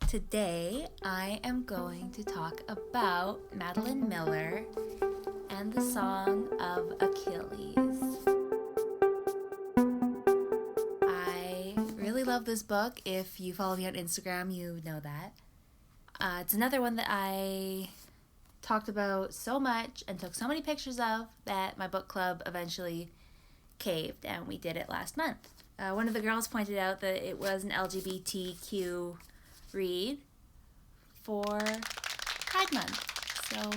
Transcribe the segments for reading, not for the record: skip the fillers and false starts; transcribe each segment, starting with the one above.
Today I am going to talk about Madeline Miller and the Song of Achilles. I really love this book. If you follow me on Instagram, you know that. It's another one that I talked about so much and took so many pictures of that my book club eventually caved, and we did it last month. One of the girls pointed out that it was an LGBTQ read for Pride Month. So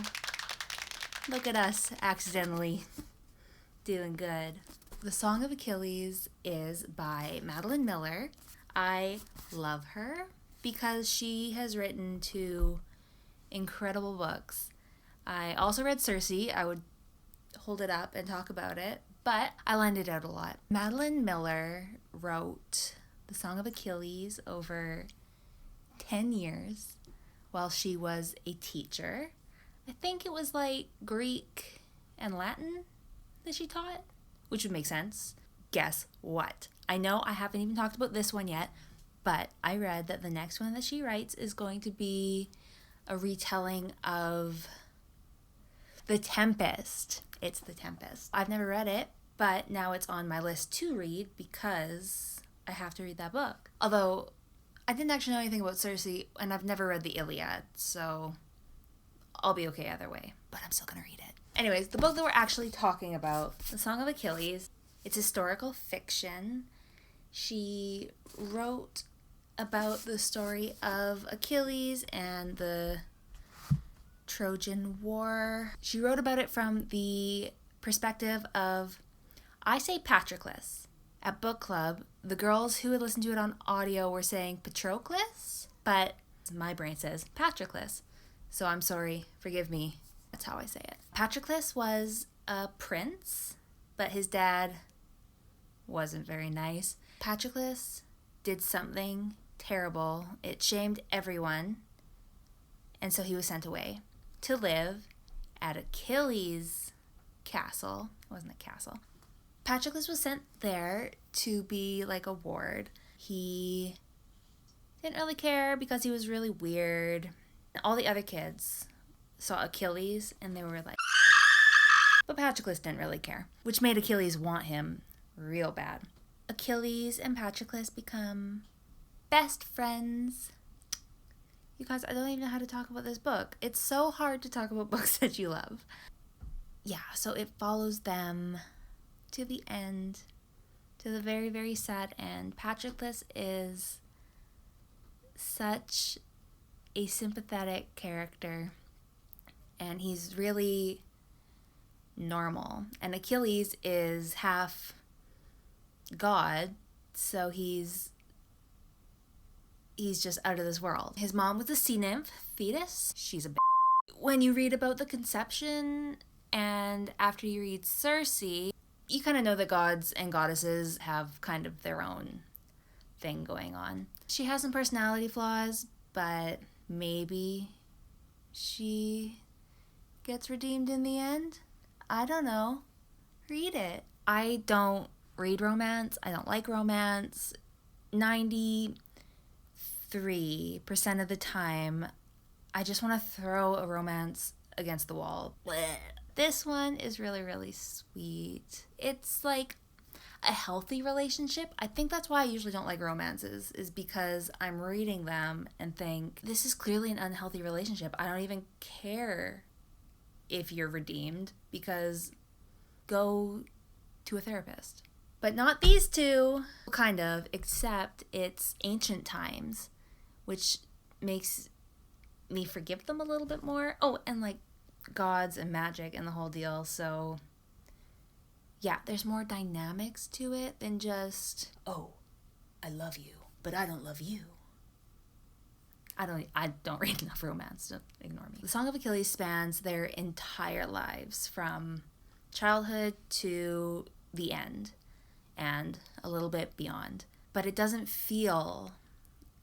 look at us accidentally doing good. The Song of Achilles is by Madeline Miller. I love her because she has written two incredible books. I also read Circe. I would hold it up and talk about it, but I lined it out a lot. Madeline Miller wrote The Song of Achilles over 10 years while she was a teacher. I think it was like Greek and Latin that she taught, which would make sense. Guess what? I know I haven't even talked about this one yet, but I read that the next one that she writes is going to be a retelling of The Tempest. It's The Tempest. I've never read it, but now it's on my list to read because I have to read that book. Although I didn't actually know anything about Circe, and I've never read the Iliad, so I'll be okay either way, but I'm still gonna read it. Anyways, the book that we're actually talking about, The Song of Achilles, it's historical fiction. She wrote about the story of Achilles and the Trojan War. She wrote about it from the perspective of, I say Patroclus. At book club, the girls who had listened to it on audio were saying Patroclus, but my brain says Patroclus. So I'm sorry, forgive me. That's how I say it. Patroclus was a prince, but his dad wasn't very nice. Patroclus did something terrible. It shamed everyone, and so he was sent away to live at Achilles' castle. It wasn't a castle. Patroclus was sent there to be like a ward. He didn't really care because he was really weird. All the other kids saw Achilles and they were like, but Patroclus didn't really care, which made Achilles want him real bad. Achilles and Patroclus become best friends. You guys, I don't even know how to talk about this book. It's so hard to talk about books that you love. Yeah, so it follows them to the end, to the very, very sad end. Patroclus is such a sympathetic character, and he's really normal. And Achilles is half god, so he's just out of this world. His mom was a sea nymph, Thetis. She's a b****. When you read about the conception, and after you read Circe, you kind of know that gods and goddesses have kind of their own thing going on. She has some personality flaws, but maybe she gets redeemed in the end. I don't know. Read it. I don't read romance. I don't like romance. 93% of the time, I just want to throw a romance against the wall. Blech. This one is really, really sweet. It's like a healthy relationship. I think that's why I usually don't like romances, is because I'm reading them and think, this is clearly an unhealthy relationship. I don't even care if you're redeemed, because go to a therapist. But not these two, kind of, except it's ancient times, which makes me forgive them a little bit more. Oh, and like gods and magic and the whole deal. So yeah, there's more dynamics to it than just, oh, I love you, but I don't love you. I don't read enough romance, don't ignore me. The Song of Achilles spans their entire lives from childhood to the end and a little bit beyond, but it doesn't feel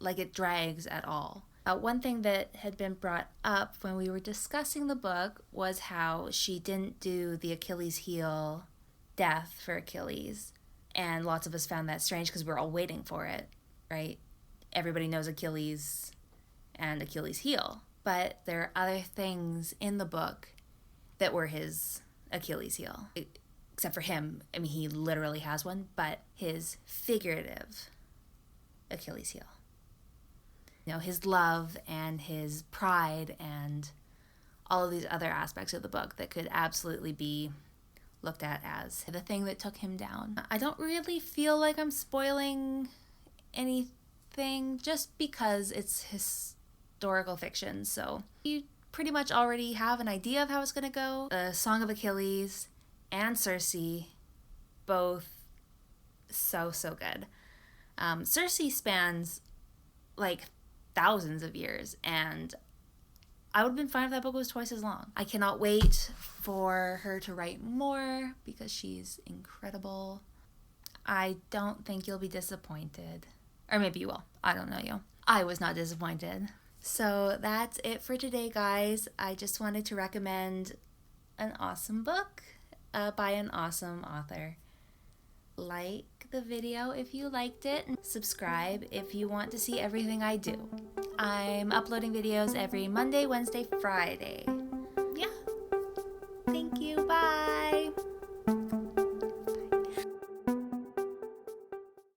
like it drags at all. One thing that had been brought up when we were discussing the book was how she didn't do the Achilles heel death for Achilles, and lots of us found that strange because we're all waiting for it, right? Everybody knows Achilles and Achilles' heel. But there are other things in the book that were his Achilles' heel. Except for him, I mean, he literally has one, but his figurative Achilles' heel. You know, his love and his pride and all of these other aspects of the book that could absolutely be looked at as the thing that took him down. I don't really feel like I'm spoiling anything just because it's historical fiction, so you pretty much already have an idea of how it's going to go. The Song of Achilles and Circe, both so good. Circe spans like thousands of years, and I would have been fine if that book was twice as long. I cannot wait for her to write more because she's incredible. I don't think you'll be disappointed. Or maybe you will. I don't know you. I was not disappointed. So that's it for today, guys. I just wanted to recommend an awesome book by an awesome author. Like the video if you liked it, and subscribe if you want to see everything I do. I'm uploading videos every Monday, Wednesday, Friday. Yeah. Thank you. Bye.